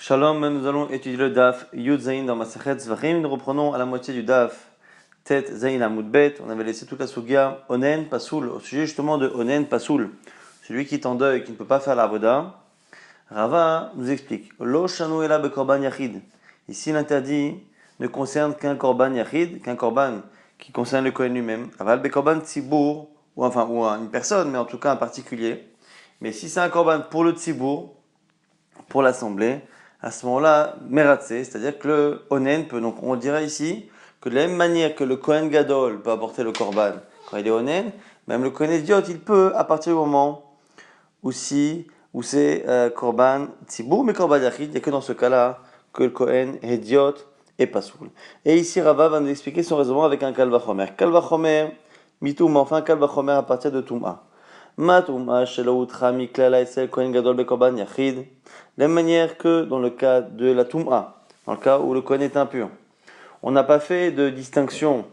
Shalom, nous allons étudier le Daf Yud Zayin dans Masachet Zvachim. Nous reprenons à la moitié du Daf Tet Zayin Amud Bet. On avait laissé toute la Sugia Onen Pasoul, au sujet justement de Onen Pasoul, celui qui est en deuil, qui ne peut pas faire l'avoda. Rava nous explique Lo Shanu Ela Be Korban Yachid. Ici, l'interdit ne concerne qu'un Korban Yachid, qu'un Korban qui concerne le Kohen lui-même. Aval Be Korban Tzibour, ou une personne, mais en tout cas un particulier. Mais si c'est un Korban pour le Tzibour, pour l'assemblée, à ce moment-là, Meratse, c'est-à-dire que le Onen peut, donc on dirait ici, que de la même manière que le Kohen Gadol peut apporter le Korban quand il est Onen, même le Kohen Idiot, il peut à partir du moment où c'est Korban Tzibour, mais Korban Yachid, il n'y a que dans ce cas-là que le Kohen Idiot est pas soul. Et ici, Rava va nous expliquer son raisonnement avec un Kalvachomer. Kalvachomer, Mitoum, enfin Kalvachomer à partir de Touma. Matouma, Shelo Utra, Miklala, Esel, Kohen Gadol, Bekorban Yachid. De la même manière que dans le cas de la Touma, dans le cas où le Kohen est impur. On n'a pas fait de distinction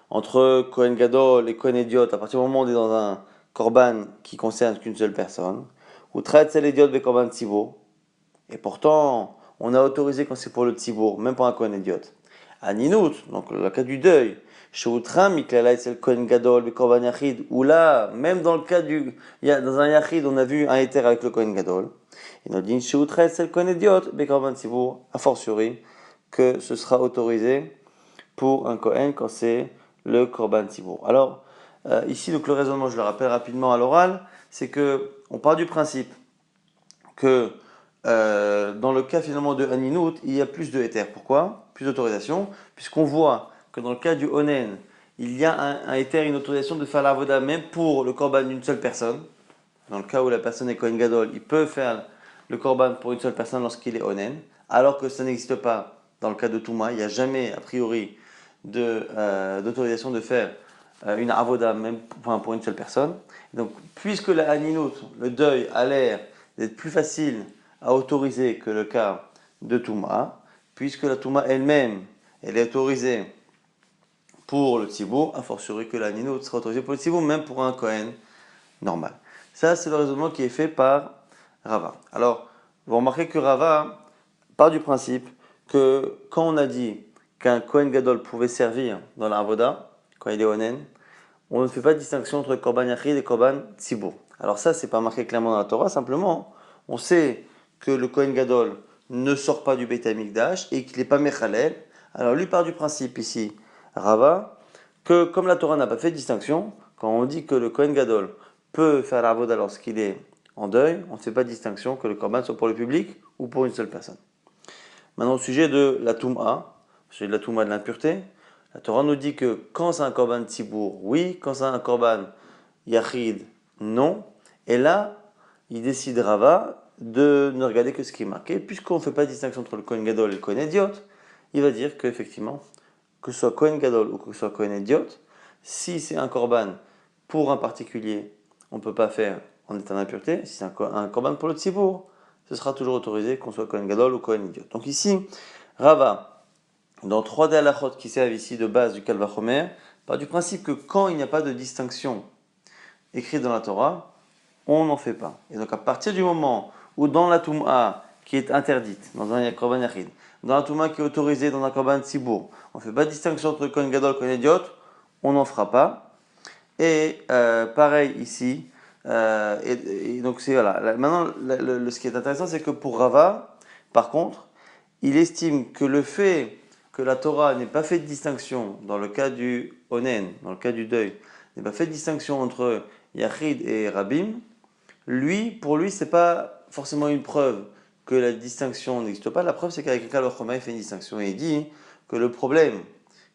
entre Kohen Gadol et Kohen Idiot à partir du moment où on est dans un Korban qui concerne qu'une seule personne. Ou Traetzel Idiot Bekorban Tzibour. Et pourtant, on a autorisé quand c'est pour le Tzibour, même pour un Kohen Idiot. À Ninout, donc le cas du deuil, chez Outram, Miklala Etzel Kohen Gadol, Bekorban Yachid, où là, même dans le cas dans un Yachid, on a vu un éther avec le Kohen Gadol. Et nous dit chez Outram, Etzel Kohen Idiot, Bekorban Tzibour, a fortiori, que ce sera autorisé pour un Kohen quand c'est le Korban Tzibour. Alors, ici, donc le raisonnement, je le rappelle rapidement à l'oral, c'est que on part du principe que dans le cas finalement de Haninout, il y a plus de éther. Pourquoi? Plus d'autorisation, puisqu'on voit que dans le cas du Onen, il y a un éther, une autorisation de faire l'avoda même pour le korban d'une seule personne. Dans le cas où la personne est Kohen Gadol, il peut faire le korban pour une seule personne lorsqu'il est Onen, alors que ça n'existe pas dans le cas de Touma. Il n'y a jamais, a priori, d'autorisation de faire une avoda même pour une seule personne. Donc, puisque la Haninout, le deuil, a l'air d'être plus facile à autoriser que le cas de Touma, puisque la Touma elle-même, elle est autorisée pour le Tzibour, a fortiori que la Haninout sera autorisée pour le Tzibour, même pour un Kohen normal. Ça, c'est le raisonnement qui est fait par Rava. Alors, vous remarquez que Rava part du principe que quand on a dit qu'un Kohen Gadol pouvait servir dans la Avoda, quand il est Onen, on ne fait pas de distinction entre Korban Yachid et Korban Tzibour. Alors ça, c'est pas marqué clairement dans la Torah, simplement, on sait que le Kohen Gadol ne sort pas du Beit HaMikdash et qu'il n'est pas Mechalel. Alors lui part du principe ici, Rava, que comme la Torah n'a pas fait de distinction, quand on dit que le Kohen Gadol peut faire la Avoda lorsqu'il est en deuil, on ne fait pas de distinction que le Korban soit pour le public ou pour une seule personne. Maintenant, au sujet de la Touma, au sujet de la Touma de l'impureté, la Torah nous dit que quand c'est un Korban Tzibour, oui, quand c'est un Korban Yachid, non. Et là, il décide Rava de ne regarder que ce qui est marqué, puisqu'on ne fait pas de distinction entre le Kohen Gadol et le Kohen Idiot, il va dire qu'effectivement, que ce soit Kohen Gadol ou que ce soit Kohen Idiot, si c'est un Korban pour un particulier, on ne peut pas faire en état d'impureté. Si c'est un Korban pour le Tzibour, ce sera toujours autorisé qu'on soit Kohen Gadol ou Kohen Idiot. Donc ici, Rava, dans 3 des halachot qui servent ici de base du Kalvachomer, part du principe que quand il n'y a pas de distinction écrite dans la Torah, on n'en fait pas. Et donc à partir du moment où dans la Touma qui est interdite, dans un Korban Yachid, dans la Touma qui est autorisée dans un Korban Tzibour, on ne fait pas de distinction entre Kohen Gadol et Kohen Idiot, on n'en fera pas. Et pareil ici, et donc c'est voilà. Maintenant, ce qui est intéressant, c'est que pour Rava, par contre, il estime que le fait que la Torah n'ait pas fait de distinction dans le cas du Onen, dans le cas du deuil, n'ait pas fait de distinction entre Yachid et Rabim, pour lui, c'est pas forcément une preuve que la distinction n'existe pas. La preuve, c'est qu'avec le Kalvachomer, il fait une distinction et il dit que le problème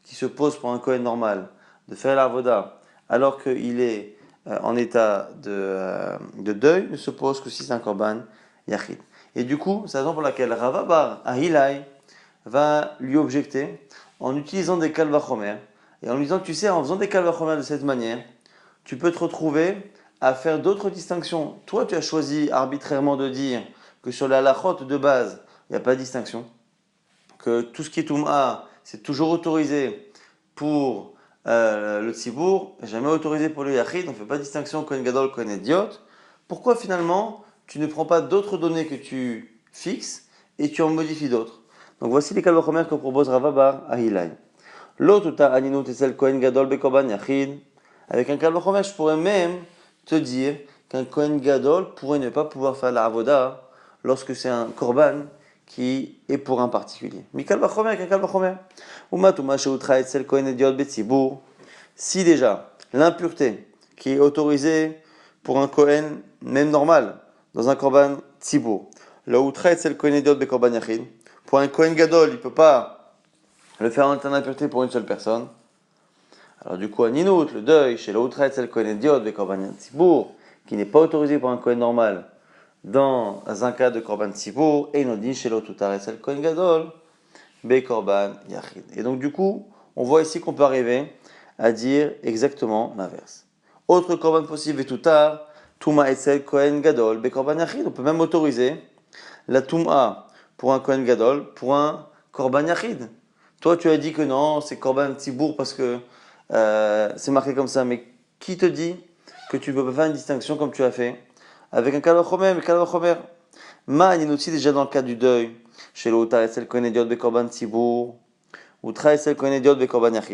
qui se pose pour un Kohen normal de faire l'avoda alors qu'il est en état de deuil ne se pose que si c'est un Korban Yachid. Et du coup, c'est la raison pour laquelle Rava Bar Ahilai va lui objecter en utilisant des Kalvachomer et en lui disant, tu sais, en faisant des Kalvachomer de cette manière, tu peux te retrouver à faire d'autres distinctions. Toi, tu as choisi arbitrairement de dire que sur la halachot de base, il n'y a pas de distinction, que tout ce qui est Touma, c'est toujours autorisé pour le Tzibour, jamais autorisé pour le Yachid, on ne fait pas de distinction Kohen Gadol, Kohen Idiot. Pourquoi finalement tu ne prends pas d'autres données que tu fixes et tu en modifies d'autres. Donc voici les Kalvachomer que propose Rava Bar Ahilai. L'autre aninut et celle Kohen Gadol Bekorban Yachid. Avec un Kalvachomer, je pourrais même te dire qu'un Kohen Gadol pourrait ne pas pouvoir faire la avoda lorsque c'est un Korban qui est pour un particulier. Mi Kalvachomer avec un Kalvachomer. Umatuma Sheutra et celle Kohen Ediot Betzibur. Si déjà l'impureté qui est autorisée pour un Kohen, même normal, dans un Korban Tzibour, le Outra c'est le Kohen Ediot Bekorban Yachid. Pour un Kohen Gadol, il ne peut pas le faire en état d'impureté pour une seule personne. Alors du coup, un Ninout, le deuil, chez le Outra c'est le Kohen Ediot Bekorban Tzibour, qui n'est pas autorisé pour un Kohen normal dans un cas de Korban Tzibour, et il nous dit chez l'autre c'est le Kohen Gadol Bekorban Yachid. Et donc du coup, on voit ici qu'on peut arriver à dire exactement l'inverse. Autre korban possible et tout tard, Touma Etzel Kohen Gadol, Bekorban Yachid. On peut même autoriser la Touma pour un Kohen Gadol, pour un Korban Yachid. Toi, tu as dit que non, c'est Korban Tzibour parce que c'est marqué comme ça. Mais qui te dit que tu ne peux pas faire une distinction comme tu as fait avec un Kalvachomer, mais Kalvachomer Ma, il y a aussi déjà dans le cas du deuil. Chez l'Outar Etzel Kohen Ediot Bekorban Tzibour.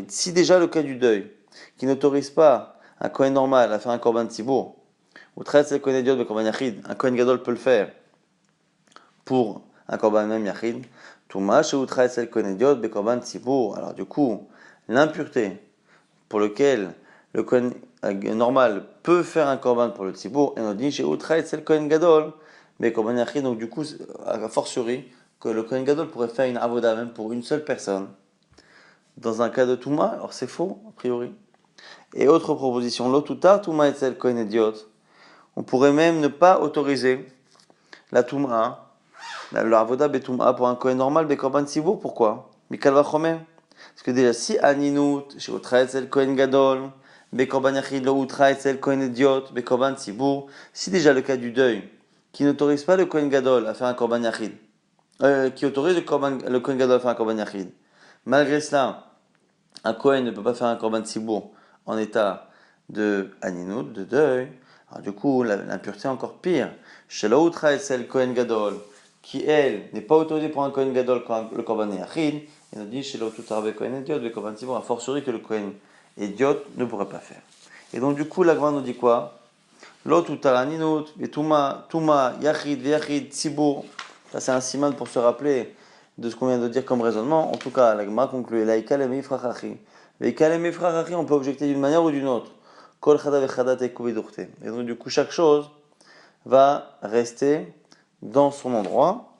Si déjà le cas du deuil, qui n'autorise pas un Kohen normal à faire un Korban Tzibour, ou un Kohen Gadol peut le faire pour un Korban même Yachid, alors du coup, l'impureté pour lequel le Kohen normal peut faire un Korban pour le Tzibour, et on dit chez Outra et le Kohen Gadol, mais Korban Yachid, donc du coup, a fortiori, que le Kohen Gadol pourrait faire une avoda même pour une seule personne. Dans un cas de Touma, alors c'est faux, a priori. Et autre proposition, l'Otuta, Touma et celle Kohen Ediot. On pourrait même ne pas autoriser la Touma, la Avoda Betouma pour un Kohen normal, Bekorban Tzibour, pourquoi Mikal Vachomer. Parce que déjà, si Aninut, chez Otra et celle Kohen Gadol, Bekorban Yachid, l'Outra et celle Kohen Ediot, Bekorban Tzibour, si déjà le cas du deuil, qui n'autorise pas le Kohen Gadol à faire un Korban Yachid, qui autorise le Kohen Gadol à faire un Korban Yachid, malgré cela, un Kohen ne peut pas faire un Korban Tzibour en état de Aninut, de deuil. Alors du coup, l'impureté est encore pire. Chez l'autre, c'est le Kohen Gadol, qui elle n'est pas autorisée pour un Kohen Gadol quand le Korban est Yachid. Il nous dit chez l'autre, Kohen Ediot, le Korban Tzibour, a fortiori que le Kohen Ediot ne pourrait pas faire. Et donc du coup, la Gemara nous dit quoi? L'autre, Aninut, Touma, Yachid, Yachid, Tzibour. Ça c'est un siman pour se rappeler de ce qu'on vient de dire comme raisonnement. En tout cas, la Gemara conclut Laïka le Mifrachachi. Laïka le Mifrachachi, on peut objecter d'une manière ou d'une autre. Kol Chada Vechada Tekou Vidurte. Et donc, du coup, chaque chose va rester dans son endroit.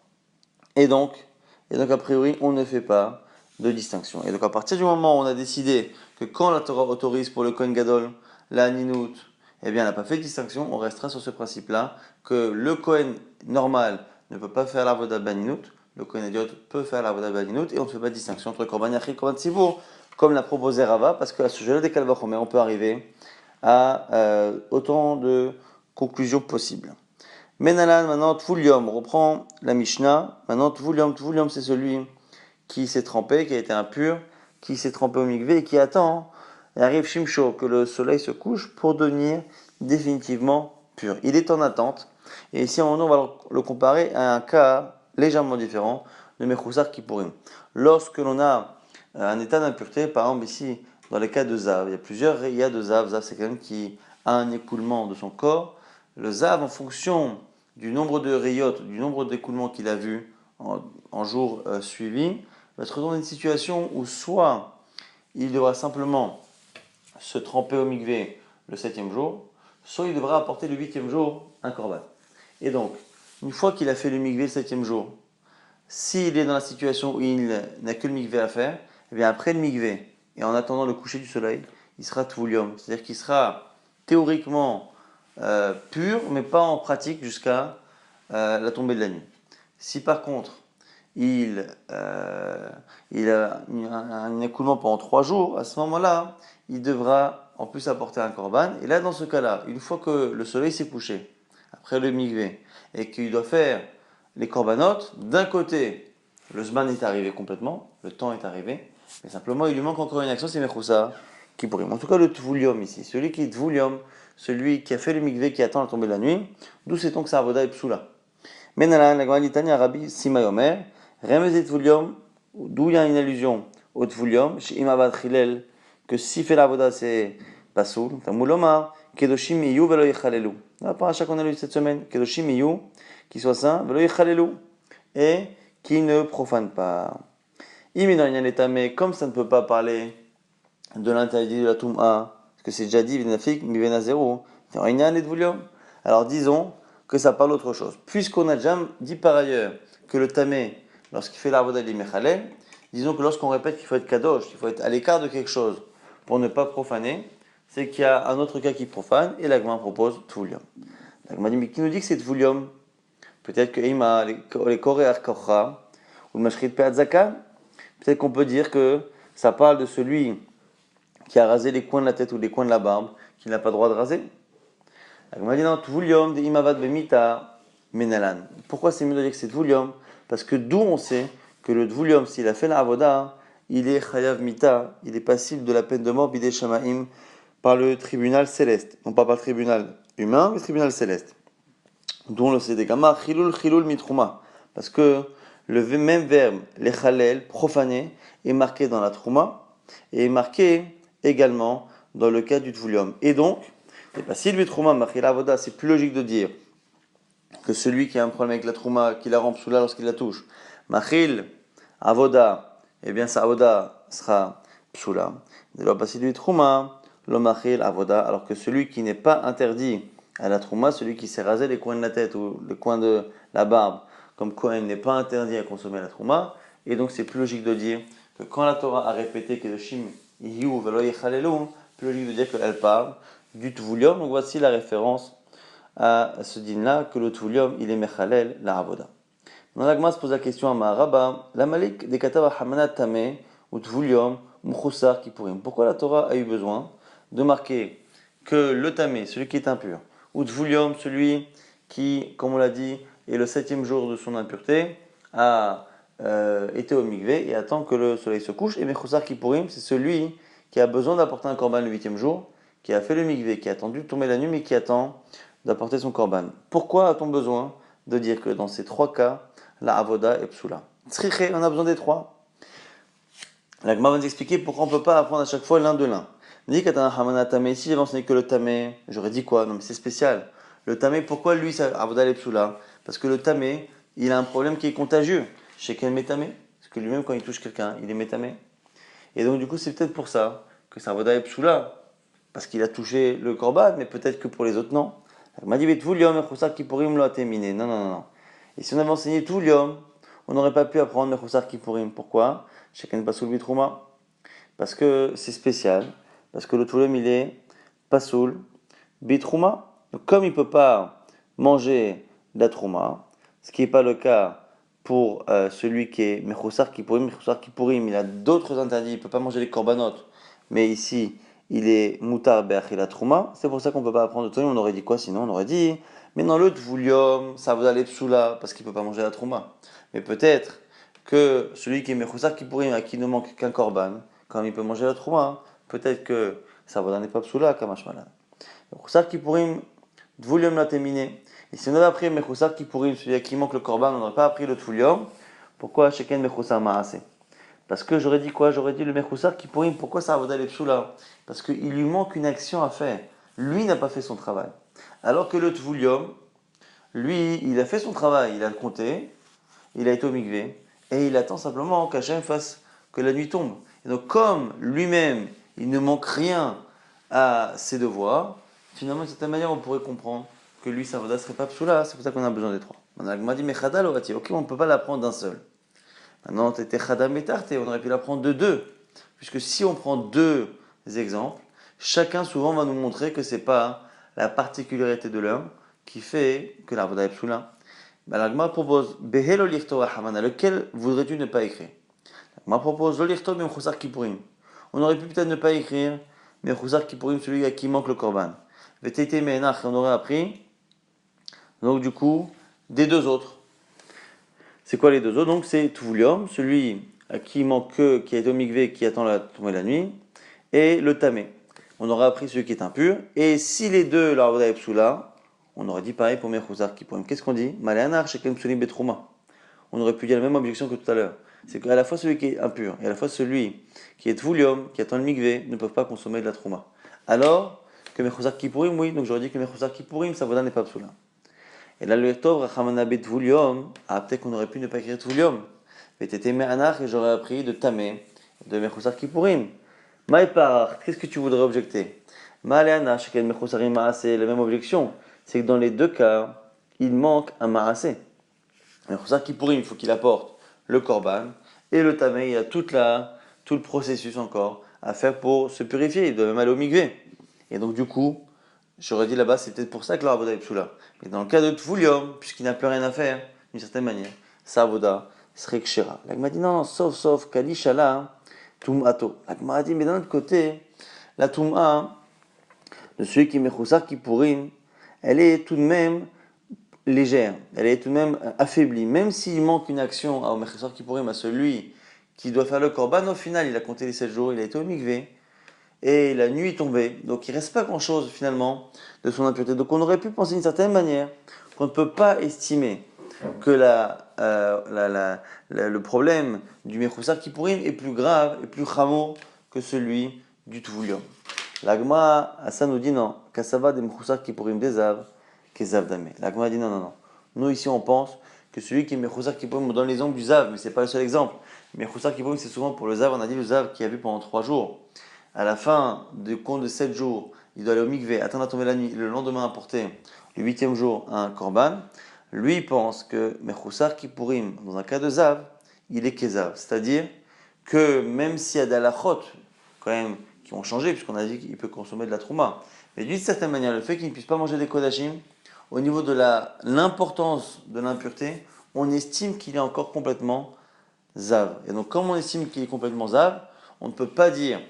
Et donc, a priori, on ne fait pas de distinction. Et donc, à partir du moment où on a décidé que quand la Torah autorise pour le Kohen Gadol la Ninut, eh bien, elle n'a pas fait de distinction, on restera sur ce principe-là que le Kohen normal ne peut pas faire l'avoda baninut, le Kohen Ediot peut faire l'avoda baninut, et on ne fait pas de distinction entre Korban Yachid et Korban Tzibour, comme l'a proposé Rava, parce qu'à ce sujet-là des Kalvachomer, on peut arriver à autant de conclusions possibles. Menalan, maintenant, Tvulium, on reprend la Mishnah. Maintenant, Tvulium, c'est celui qui s'est trempé, qui a été impur, qui s'est trempé au mikvé et qui attend, il arrive Shimsho, que le soleil se couche pour devenir définitivement pur. Il est en attente. Et ici, on va le comparer à un cas légèrement différent de Mechoussar Kippourim. Lorsque l'on a un état d'impureté, par exemple ici, dans les cas de Zav, il y a plusieurs rayas de Zav. Zav, c'est quelqu'un qui a un écoulement de son corps. Le Zav, en fonction du nombre de rayotes, du nombre d'écoulements qu'il a vu en jours suivis, va se retrouver dans une situation où soit il devra simplement se tremper au mikvé le 7e jour, soit il devra apporter le 8e jour un korban. Et donc, une fois qu'il a fait le mikvé le 7e jour, s'il est dans la situation où il n'a que le mikvé à faire, eh bien après le mikvé, et en attendant le coucher du soleil, il sera tvoulium, c'est-à-dire qu'il sera théoriquement pur, mais pas en pratique jusqu'à la tombée de la nuit. Si par contre, il a un écoulement pendant 3 jours, à ce moment-là, il devra en plus apporter un korban. Et là, dans ce cas-là, une fois que le soleil s'est couché, après le mikvé, et qu'il doit faire les korbanotes, d'un côté, le zman est arrivé complètement, le temps est arrivé, mais simplement il lui manque encore une action, c'est Mechoussa qui pourrait. En tout cas, le tvoulium ici, celui qui est tvoulium, celui qui a fait le mikvé, qui attend la tombée de la nuit, d'où sait-on que c'est avoda et psoula? Menalan, la Gemara dit Tanya Rabbi Simay Omer, Remez et Tvulium, d'où il y a une allusion au Tvulium, chez Imavad Chilel, que si fait la voda c'est pasoul, Tamuloma, Kedoshim Iyu velo yechalelu. La paracha qu'on a lu cette semaine, Kedoshim Iyu, qui soit saint, velo yechalelu, et qui ne profane pas. Mais comme ça ne peut pas parler de l'interdit de la Toum'a, parce que c'est déjà dit, Vinafik, Mivena zéro, alors disons que ça parle autre chose. Puisqu'on a déjà dit par ailleurs que le tamé, lorsqu'il fait l'arvoda de l'imechalel, disons que lorsqu'on répète qu'il faut être kadosh, qu'il faut être à l'écart de quelque chose pour ne pas profaner, c'est qu'il y a un autre cas qui profane, et l'agma propose Tvulium. L'agma dit, mais qui nous dit que c'est Tvulium? Peut-être que Ima, les Koreach Kocha, ou le Mashrit Pe'atzaka, peut-être qu'on peut dire que ça parle de celui qui a rasé les coins de la tête ou les coins de la barbe, qui n'a pas le droit de raser. L'agma dit, non, Tvulium de Imavad Bemita Menalan. Pourquoi c'est mieux de dire que c'est Tvulium? Parce que d'où on sait que le Tvulium, s'il a fait la avoda, il est chayav mita, il est passible de la peine de mort bidei shamaim par le tribunal céleste, non pas par le tribunal humain, mais le tribunal céleste. D'où on le sait des gamma chilul mitrouma, parce que le même verbe lechalel, profaner, est marqué dans la trouma et est marqué également dans le cas du tvulium. Et donc, si le trouma marqué la avoda, c'est plus logique de dire que celui qui a un problème avec la trouma, qui la rend psoula lorsqu'il la touche, machil avoda, eh bien sa avoda sera psoula. De la passer du trouma, le machil avoda, alors que celui qui n'est pas interdit à la trouma, celui qui s'est rasé les coins de la tête ou les coins de la barbe, comme Kohen n'est pas interdit à consommer la trouma, et donc c'est plus logique de dire que quand la Torah a répété que le shim yiyu velo yechalelu, plus logique de dire qu'elle parle du tvulium. Donc voici la référence à ce din-là, que le tvulium, il est mechalel la avoda. Dans l'agma se pose la question à Maharaba, la malik de katava hamana tame ou tvulium mchusar kipurim. Pourquoi la Torah a eu besoin de marquer que le tamé, celui qui est impur, ou tvulium, celui qui, comme on l'a dit, est le 7e jour de son impureté, a été au mikvé et attend que le soleil se couche, et mchusar kipurim, c'est celui qui a besoin d'apporter un korban le 8e jour, qui a fait le mikvé, qui a attendu de tomber la nuit, mais qui attend d'apporter son korban. Pourquoi a-t-on besoin de dire que dans ces trois cas, la avoda est psoula? Tzriché, on a besoin des trois. La Gemara va nous expliquer pourquoi on ne peut pas apprendre à chaque fois l'un de l'un. Dit qu'atana hamana tamé, si j'avais enseigné que le tamé, j'aurais dit quoi? Non mais c'est spécial. Le tamé, pourquoi lui, ça, avoda est psoula? Parce que le tamé, il a un problème qui est contagieux. Chez quel métamé? Parce que lui-même, quand il touche quelqu'un, il est métamé. Et donc du coup, c'est peut-être pour ça que sa avoda est psoula. Parce qu'il a touché le korban, mais peut-être que pour les autres, non. Il m'a dit, non, non, non. Et si on avait enseigné tout l'homme, on n'aurait pas pu apprendre Mechusar Kippurim. Pourquoi? Chacun pas sous le bitrouma. Parce que c'est spécial. Parce que le Toulem, il est pasoul bitrouma. Donc, comme il ne peut pas manger de la trouma, ce qui n'est pas le cas pour celui qui est Mechusar Kippurim. Mechusar Kippurim, il a d'autres interdits. Il ne peut pas manger les corbanotes. Mais ici, il est mutar be'achila trouma. C'est pour ça qu'on ne peut pas apprendre de Toulem. On aurait dit quoi sinon? On aurait dit, mais dans le tvulium, ça va aller psoula parce qu'il ne peut pas manger la trouma. Mais peut-être que celui qui est mechusar kippurim, à qui ne manque qu'un korban, comme il peut manger la trouma, peut-être que ça va n'est pas psoula, kamash malan. Mechusar kippurim, tvulium l'a terminé. Et si on avait appris mechusar kippurim, celui à qui manque le korban, on n'aurait pas appris le tvulium. Pourquoi chacun mechusar ma'ase? Parce que j'aurais dit quoi? J'aurais dit le mechusar kippurim, pourquoi ça va aller psoula? Parce qu'il lui manque une action à faire. Lui n'a pas fait son travail. Alors que le tvulium, lui, il a fait son travail, il a le compté, il a été au mikvé, et il attend simplement qu'Hachem fasse que la nuit tombe. Et donc, comme lui-même, il ne manque rien à ses devoirs, finalement, d'une certaine manière, on pourrait comprendre que lui, sa voda serait pas psoula, c'est pour ça qu'on a besoin des trois. Maintenant, il m'a dit, mais chada l'ovati, ok, on ne peut pas l'apprendre d'un seul. Maintenant, t'étais chada metarte, on aurait pu l'apprendre de deux. Puisque si on prend deux exemples, chacun souvent va nous montrer que c'est pas la particularité de l'un qui fait que la voda est psoula. L'Agma propose Behelo lichto Hamana, lequel voudrais-tu ne pas écrire? L'Agma propose Lo lichto Mechusar Kippurim. On aurait pu peut-être ne pas écrire Mechusar Kippurim, celui à qui manque le korban. Vetete Menach, on aurait appris, donc du coup, des deux autres. C'est quoi les deux autres? Donc c'est Tvulium, celui à qui manque que, qui est au mikvé, qui attend la tombée de la nuit, et le Tamé. On aurait appris celui qui est impur, et si les deux, la voda est psoula, On aurait dit pareil pour Mechuzar Kippourim. Qu'est-ce qu'on dit? Maléanar shekel psulim betrouma. On aurait pu dire la même objection que tout à l'heure. C'est qu'à la fois celui qui est impur et à la fois celui qui est tvoulium, qui attend le mikvé, ne peuvent pas consommer de la trouma. Alors que Mechuzar Kippourim, oui, donc j'aurais dit que Mechuzar Kippourim, sa voda n'est pas psoula. Et là, le Tov, Rachamana Betvoulium, peut-être qu'on aurait pu ne pas écrire Tvoulium. Mais t'étais Me'anach et j'aurais appris de Tamé, de Mechuzar Kippourim. Maïpar, qu'est-ce que tu voudrais objecter? Ma'aleana, shekel Mechusarim Ma'aseh, la même objection. C'est que dans les deux cas, il manque un Ma'aseh. Mechuzar Kippourim, il faut qu'il apporte le Korban et le Tamé, il y a tout le processus encore à faire pour se purifier. Il doit même aller au Mikvé. Et donc, du coup, j'aurais dit là-bas, c'est peut-être pour ça que l'Avoda est psoula. Mais dans le cas de Tvoulium, puisqu'il n'a plus rien à faire, d'une certaine manière, sa Avoda serait Kshera. L'Agma dit non, sauf Kalishala, Tum'ato. L'Agma a dit, mais d'un autre côté, la Tum'a, de celui qui est Mechuzar Kippourim, elle est tout de même légère, elle est tout de même affaiblie. Même s'il manque une action à Mechuzar Kippourim, à celui qui doit faire le Korban, au final, il a compté les 7 jours, il a été au Mikvé, et la nuit est tombée. Donc il ne reste pas grand-chose finalement de son impureté. Donc on aurait pu penser d'une certaine manière qu'on ne peut pas estimer que le problème du Mechuzar Kippourim est plus grave et plus chameau que celui du Tvoulium. L'Agma, ça nous dit non, Kassava des Mechuzar Kippourim des Av, Kezav Damé. L'Agma dit non. Nous ici on pense que celui qui est Mechuzar Kippourim, on donne l'exemple du Zav, mais ce n'est pas le seul exemple. Mechuzar Kippourim, c'est souvent pour le Zav, on a dit le Zav qui a vu pendant 3 jours. À la fin du compte de 7 jours, il doit aller au mikvé, attendre à tomber la nuit, le lendemain apporter le 8e jour un korban. Lui pense que Mechuzar Kippourim, dans un cas de Zav, il est Kezav. C'est-à-dire que même s'il y a des halachot, quand même, qui ont changé, puisqu'on a dit qu'il peut consommer de la trouma, mais d'une certaine manière, le fait qu'il ne puisse pas manger des kodashim, au niveau de l'importance de l'impureté, on estime qu'il est encore complètement Zav. Et donc, comme on estime qu'il est complètement Zav, on ne peut pas dire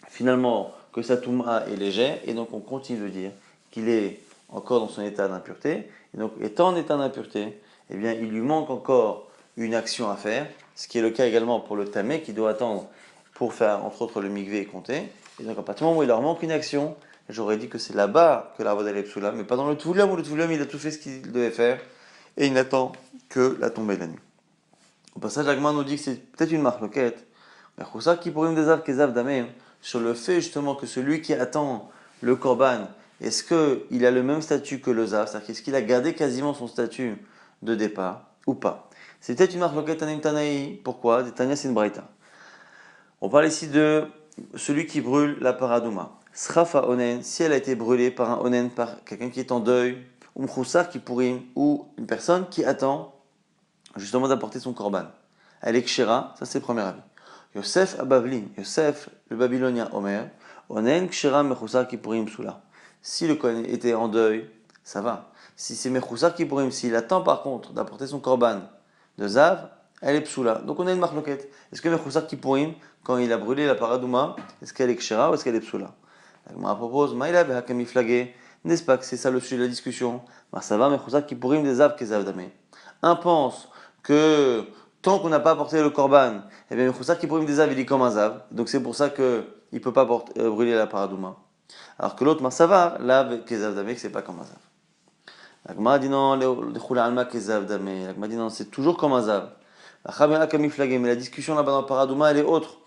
finalement que sa touma est légère, et donc on continue de dire qu'il est encore dans son état d'impureté, et donc étant en état d'impureté, eh bien il lui manque encore une action à faire, ce qui est le cas également pour le tamé qui doit attendre pour faire entre autres le mikvé et compter, et donc à partir du moment où il leur manque une action, j'aurais dit que c'est là-bas que la voda est psoula, mais pas dans le tvoulium où le tvoulium il a tout fait ce qu'il devait faire, et il n'attend que la tombée de la nuit. Au passage, l'Agma nous dit que c'est peut-être une marloquette, mais Choussa qui pourrait me désav kezav damé, sur le fait justement que celui qui attend le korban, est-ce qu'il a le même statut que le zav, c'est-à-dire qu'est-ce qu'il a gardé quasiment son statut de départ ou pas? C'est peut-être une marloquette tanim tanaï. Pourquoi? Tania c'est une braïta. On parle ici de celui qui brûle la paradouma. Srafa onen, si elle a été brûlée par un onen, par quelqu'un qui est en deuil, ou mchoussar qui pourrit, ou une personne qui attend justement d'apporter son korban. Elle est kshira, ça c'est le premier avis. Yosef Abavli, Yosef le babylonien Omer, onen kshira mechoussar kippurim psoula. Si le kohen était en deuil, ça va. Si c'est mechoussar kippurim, s'il attend par contre d'apporter son korban de zav, elle est psoula. Donc on a une marloquette. Est-ce que mechoussar kippurim, quand il a brûlé la paradouma, est-ce qu'elle est kshira ou est-ce qu'elle est psoula? La Gemara propose, maïla behakami flagé, n'est-ce pas que c'est ça le sujet de la discussion? Ça va, mechoussar kippurim des zav kezav damé. Un pense que tant qu'on n'a pas apporté le korban, eh bien, le choussar qui brûle des zav, il est comme un zav. Donc c'est pour ça qu'il ne peut pas brûler la paradouma. Alors que l'autre, Marsavar, lave kezav damé, que c'est pas comme un zav. La Gemara dit non, le choula alma kezav damé. La Gemara dit non, c'est toujours comme un zav. La Chamera kami flagé, mais la discussion là-bas dans la paradouma, elle est autre.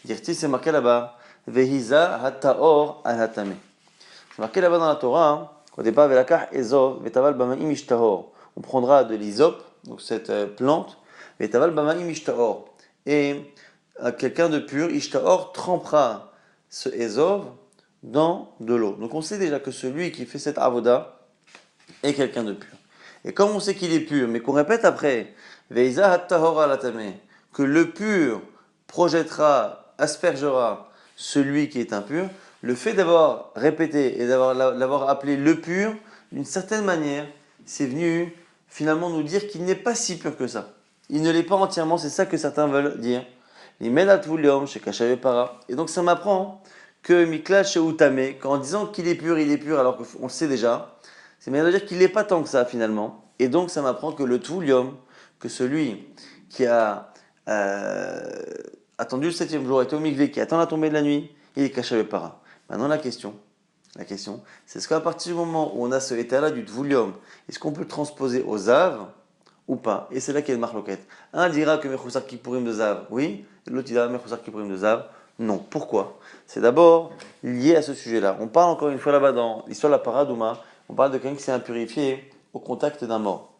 Dirti, c'est marqué là-bas, vehiza hataor al hatame. C'est marqué là-bas dans la Torah, au départ, velakach ezov, vetaval bamaim ishtahor. On prendra de l'hysope, donc cette plante, vetaval bamaim ishtahor. Et quelqu'un de pur, ishtahor, trempera ce ezov dans de l'eau. Donc on sait déjà que celui qui fait cette avoda est quelqu'un de pur. Et comme on sait qu'il est pur, mais qu'on répète après, veiza hattahor alatame, que le pur projettera, aspergera celui qui est impur, le fait d'avoir répété et l'avoir appelé le pur, d'une certaine manière, c'est venu finalement nous dire qu'il n'est pas si pur que ça. Il ne l'est pas entièrement, c'est ça que certains veulent dire. Et donc ça m'apprend que Miklal chez Utame, qu'en disant qu'il est pur, alors qu'on le sait déjà, c'est bien de dire qu'il n'est pas tant que ça finalement. Et donc ça m'apprend que le Tvoulium, que celui qui a attendu le 7e jour, est au Mikvé, qui attend la tombée de la nuit, il est caché avec para. Maintenant la question, La question, c'est est-ce qu'à partir du moment où on a ce état-là du Dvulium, est-ce qu'on peut le transposer au Zav ou pas? Et c'est là qu'il y a une marloquette. Un dira que Mechoussar Kippourim de Zav, oui, et l'autre dira Mechoussar Kippourim de Zav, non. Pourquoi? C'est d'abord lié à ce sujet-là. On parle encore une fois là-bas dans l'histoire de la Paradouma, on parle de quelqu'un qui s'est impurifié au contact d'un mort.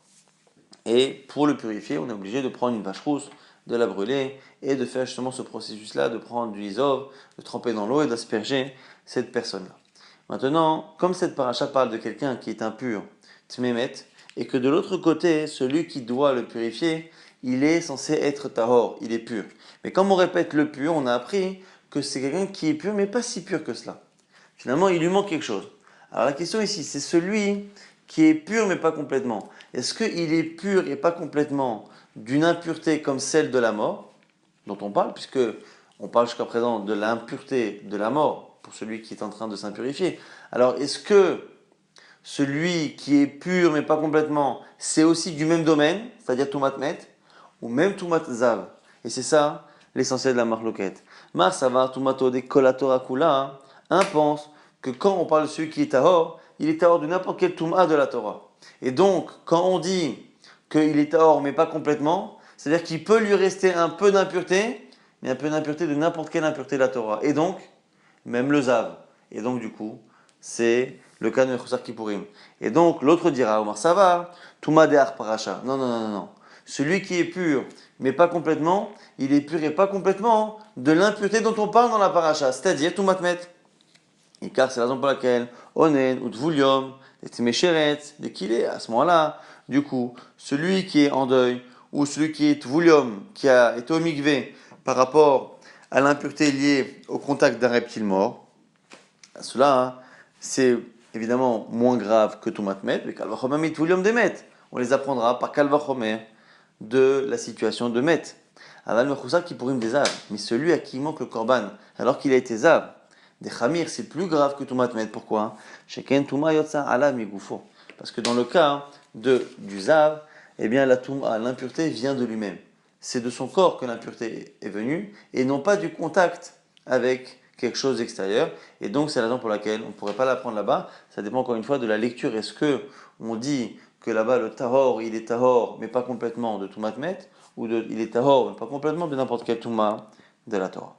Et pour le purifier, on est obligé de prendre une vache rousse, de la brûler et de faire justement ce processus-là, de prendre du isov, de tremper dans l'eau et d'asperger cette personne-là. Maintenant, comme cette paracha parle de quelqu'un qui est impur, tmémet, et que de l'autre côté, celui qui doit le purifier, il est censé être tahor, il est pur. Mais comme on répète le pur, on a appris que c'est quelqu'un qui est pur, mais pas si pur que cela. Finalement, il lui manque quelque chose. Alors la question ici, c'est celui qui est pur, mais pas complètement. Est-ce qu'il est pur et pas complètement d'une impureté comme celle de la mort, dont on parle, puisque on parle jusqu'à présent de l'impureté de la mort pour celui qui est en train de s'impurifier. Alors, est-ce que celui qui est pur mais pas complètement, c'est aussi du même domaine, c'est-à-dire Toumat Met, ou même Toumat Zav? Et c'est ça l'essentiel de la marloquette. Mar Savar Toumato de Kolatora Kula, un pense que quand on parle de celui qui est Tahor, il est Tahor de n'importe quel Touma de la Torah. Et donc, quand on dit qu'il est Tahor mais pas complètement, c'est-à-dire qu'il peut lui rester un peu d'impureté, mais un peu d'impureté de n'importe quelle impureté de la Torah. Et donc, même le Zav. Et donc, du coup, c'est le cas de Mechoussar Kippourim. Et donc, l'autre dira, Omar Savar, Touma de Paracha. Non, non, non, non, non. Celui qui est pur, mais pas complètement, il est pur et pas complètement de l'impureté dont on parle dans la paracha, c'est-à-dire Toumat Met. Et car c'est la raison pour laquelle Onen ou Dvulium, des Tmesheret, des Kilé, à ce moment-là, du coup, celui qui est en deuil, ou celui qui est Dvulium, qui a été au mikvé par rapport à l'impureté liée au contact d'un reptile mort, cela, hein, c'est évidemment moins grave que Toumat Met, mais Kalvachomer Dvulium des Met. On les apprendra par Kalvachomer de la situation de Met. Aval Mechoussar qui pourrit des Zav, mais celui à qui manque le Korban, alors qu'il a été Zav, des Khamir, c'est plus grave que Toumat Met. Pourquoi? Sheken Touma Yotsa Ala Migoufo. Parce que dans le cas du Zav, eh bien l'impureté vient de lui-même. C'est de son corps que l'impureté est venue, et non pas du contact avec quelque chose d'extérieur. Et donc c'est la raison pour laquelle on ne pourrait pas l'apprendre là-bas. Ça dépend encore une fois de la lecture. Est-ce que on dit que là-bas le tahor, il est tahor, mais pas complètement de Toumat Met, ou il est tahor, mais pas complètement de n'importe quel Touma de la Torah.